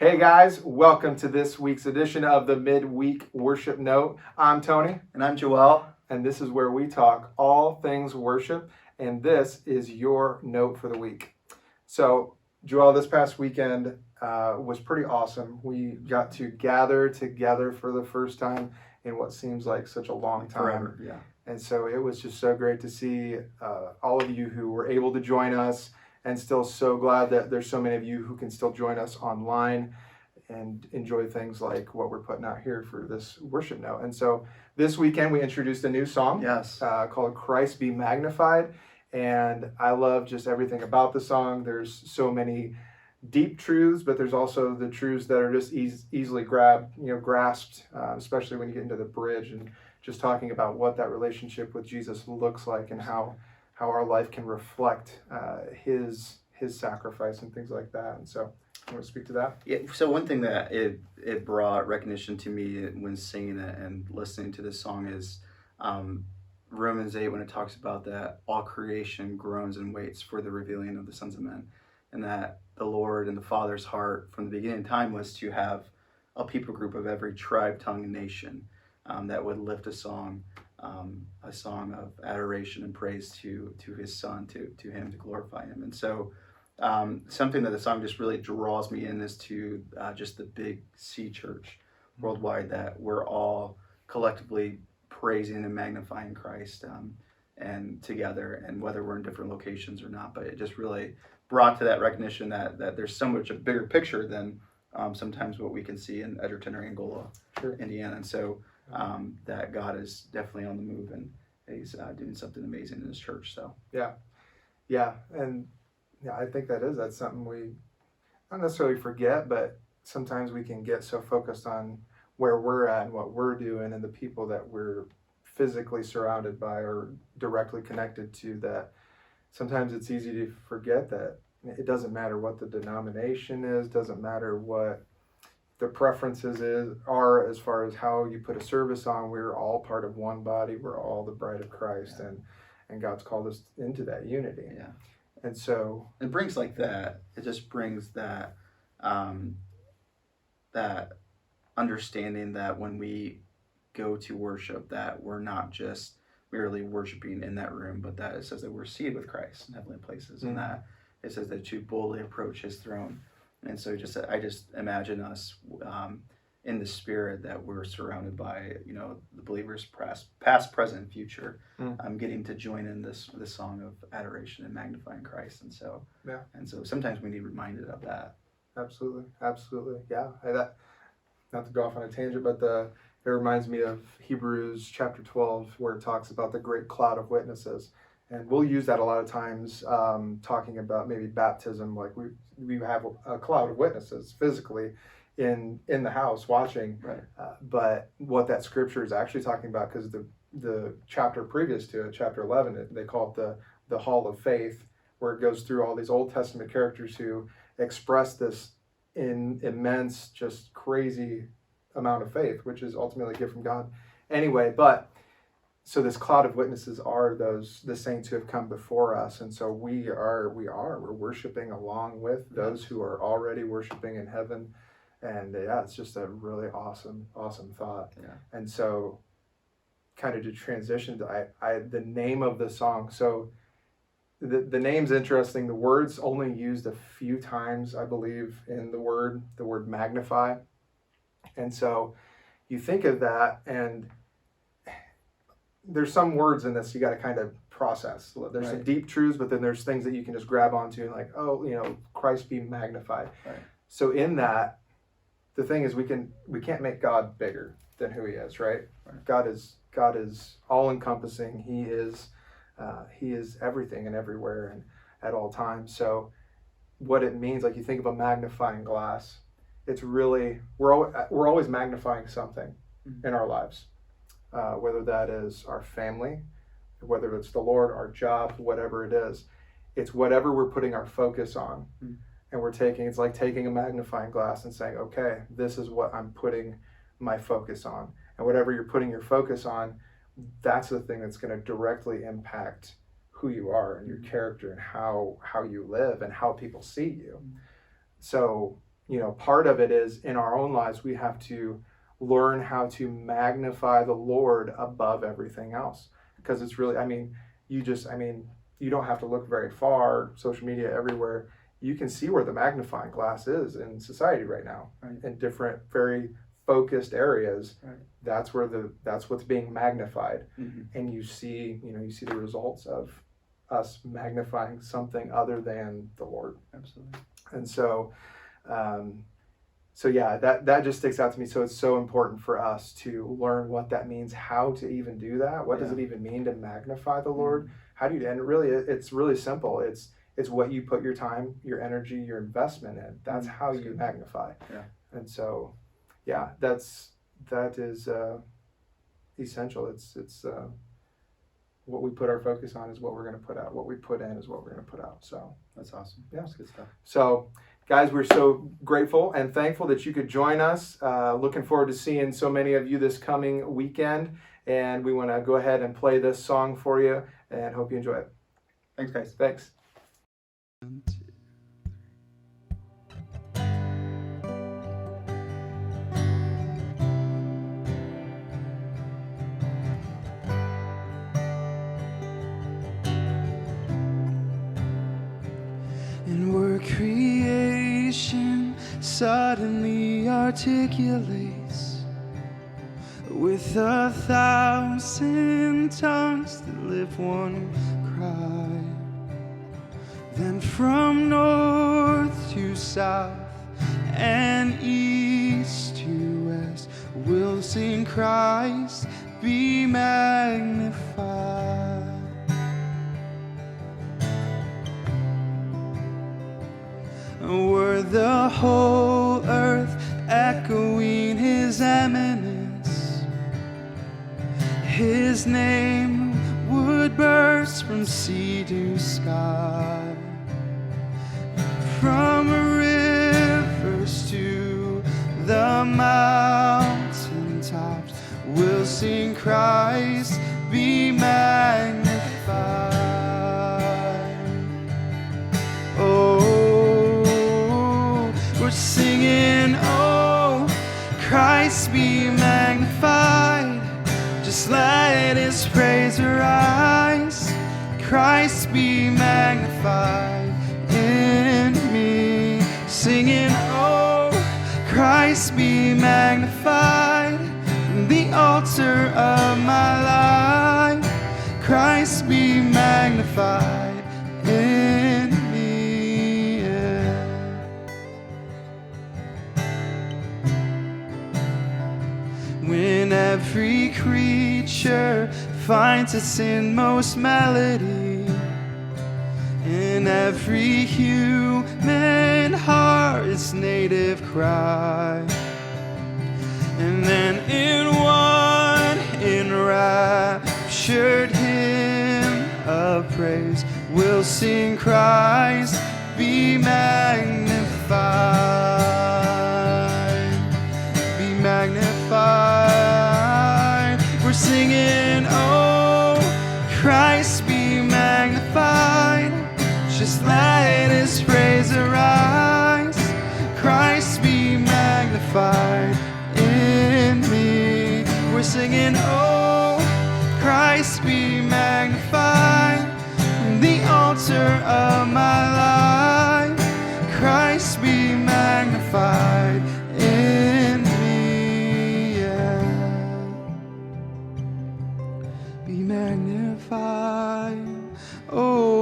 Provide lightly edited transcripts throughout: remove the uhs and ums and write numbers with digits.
Hey guys, welcome to this week's edition of the Midweek Worship Note. I'm Tony. And I'm Joel. And this is where we talk all things worship. And this is your note for the week. So, Joel, this past weekend was pretty awesome. We got to gather together for the first time in what seems like such a long time. Forever, yeah. And so it was just so great to see all of you who were able to join us, and still so glad that there's so many of you who can still join us online and enjoy things like what we're putting out here for this worship note. And so this weekend we introduced a new song called Christ Be Magnified. And I love just everything about the song. There's so many deep truths, but there's also the truths that are just easily grasped, especially when you get into the bridge and just talking about what that relationship with Jesus looks like and how our life can reflect his sacrifice and things like that. And so you want to speak to that? Yeah. So one thing that it brought recognition to me when singing it and listening to this song is Romans 8, when it talks about that all creation groans and waits for the revealing of the sons of men, and that the Lord and the Father's heart from the beginning of time was to have a people group of every tribe, tongue, and nation that would lift a song of adoration and praise to his Son, to him, to glorify him. And so something that the song just really draws me in is to just the big C church worldwide, that we're all collectively praising and magnifying Christ and together, and whether we're in different locations or not. But it just really brought to that recognition that there's so much a bigger picture than sometimes what we can see in Edgerton or Angola, Indiana. And so that God is definitely on the move, and he's doing something amazing in his church. So I think that's something we not necessarily forget, but sometimes we can get so focused on where we're at and what we're doing and the people that we're physically surrounded by or directly connected to, that sometimes it's easy to forget that it doesn't matter what the denomination is, doesn't matter what the preferences are as far as how you put a service on. We're all part of one body. We're all the bride of Christ, and God's called us into that unity. Yeah. And so it brings like that. It just brings that that understanding that when we go to worship, that we're not just merely worshiping in that room, but that it says that we're seated with Christ in heavenly places, and that it says that you boldly approach his throne. And so I just imagine us in the spirit, that we're surrounded by the believers past, present, future, getting to join in this song of adoration and magnifying Christ. And so sometimes we need reminded of that. Absolutely. Yeah. Not to go off on a tangent, but it reminds me of Hebrews chapter 12, where it talks about the great cloud of witnesses. And we'll use that a lot of times talking about maybe baptism. Like we have a cloud of witnesses physically in the house watching. Right. But what that scripture is actually talking about, because the chapter previous to it, chapter 11, they call it the hall of faith, where it goes through all these Old Testament characters who express this in immense, just crazy amount of faith, which is ultimately a gift from God. Anyway, so this cloud of witnesses are the saints who have come before us, and so we're worshiping along with those who are already worshiping in heaven, and it's just a really awesome thought. Yeah. And so, kind of to transition to the name of the song. So the name's interesting. The word's only used a few times, I believe, in the word magnify, and so you think of that, and there's some words in this you got to kind of process. There's some deep truths, but then there's things that you can just grab onto and like, Christ be magnified. Right. So in that, the thing is we can't make God bigger than who he is, right? God is all encompassing. He is everything and everywhere and at all times. So what it means, like you think of a magnifying glass, it's really, we're always magnifying something in our lives. Whether that is our family, whether it's the Lord, our job, whatever it is, it's whatever we're putting our focus on. And it's like taking a magnifying glass and saying, okay, this is what I'm putting my focus on. And whatever you're putting your focus on, that's the thing that's going to directly impact who you are and your character and how you live and how people see you. So part of it is in our own lives, we have to learn how to magnify the Lord above everything else. Because it's really, you don't have to look very far, social media everywhere. You can see where the magnifying glass is in society right now, Right. in different, very focused areas. Right. That's what's being magnified. Mm-hmm. And you see the results of us magnifying something other than the Lord. Absolutely. And so, that just sticks out to me. So it's so important for us to learn what that means, how to even do that. What does it even mean to magnify the Lord? Mm-hmm. How do you? And really, it's really simple. It's what you put your time, your energy, your investment in. That's how you magnify. Yeah. And so, that is essential. It's what we put our focus on is what we're going to put out. What we put in is what we're going to put out. So that's awesome. Yeah, That's good stuff. So, guys, we're so grateful and thankful that you could join us. Looking forward to seeing so many of you this coming weekend. And we want to go ahead and play this song for you and hope you enjoy it. Thanks, guys. Thanks. And where creation suddenly articulates with 1,000 tongues that lift one cry, then from north to south and east to west we'll sing Christ be magnified. Were the whole earth echoing his eminence, his name would burst from sea to sky. From rivers to the mountain tops, we'll sing Christ be magnified. We're singing, oh, Christ be magnified. Just let his praise arise. Christ be magnified in me. Singing, oh, Christ be magnified. The altar of my life. Christ be magnified in me. When every creature finds its inmost melody, in every human heart its native cry, and then in one enraptured hymn of praise we'll sing Christ be magnified, be magnified. We're singing, oh, Christ be magnified. Just let his praise arise. Christ be magnified in me. We're singing, oh, Christ be magnified. The altar of my life. Christ be magnified in me. Yeah. Be magnified. Oh.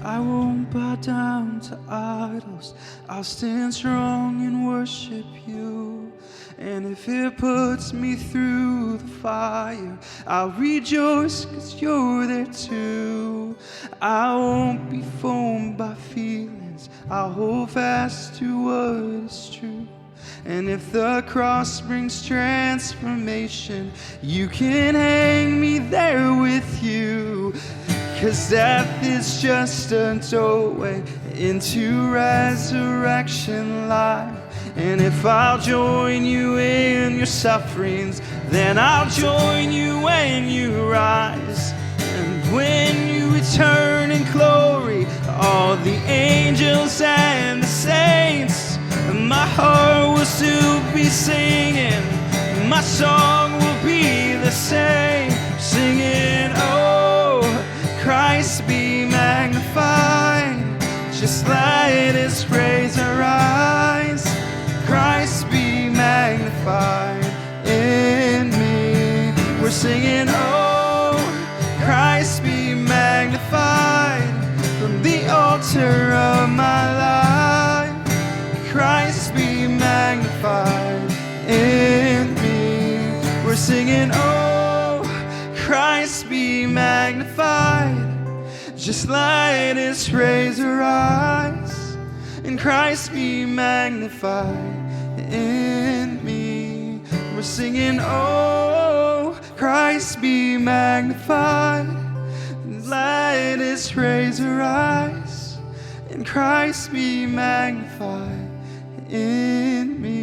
I won't bow down to idols. I'll stand strong and worship you. And if it puts me through the fire, I'll rejoice 'cause you're there too. I won't be fooled by feelings. I'll hold fast to what is true. And if the cross brings transformation, you can hang me there with you. 'cause death is just a doorway into resurrection life. And if I'll join you in your sufferings, then I'll join you when you rise. And when you return in glory, all the angels and the saints, my heart will still be singing, my song will be the same, singing, oh, Christ be magnified. Just let his praise arise. Christ be magnified in me. We're singing, oh, Christ be magnified from the altar of my life. Christ be magnified in me. We're singing, oh, Christ be magnified. Just let his praise arise, and Christ be magnified in me. We're singing, oh, Christ be magnified. Let his praise arise, and Christ be magnified in me.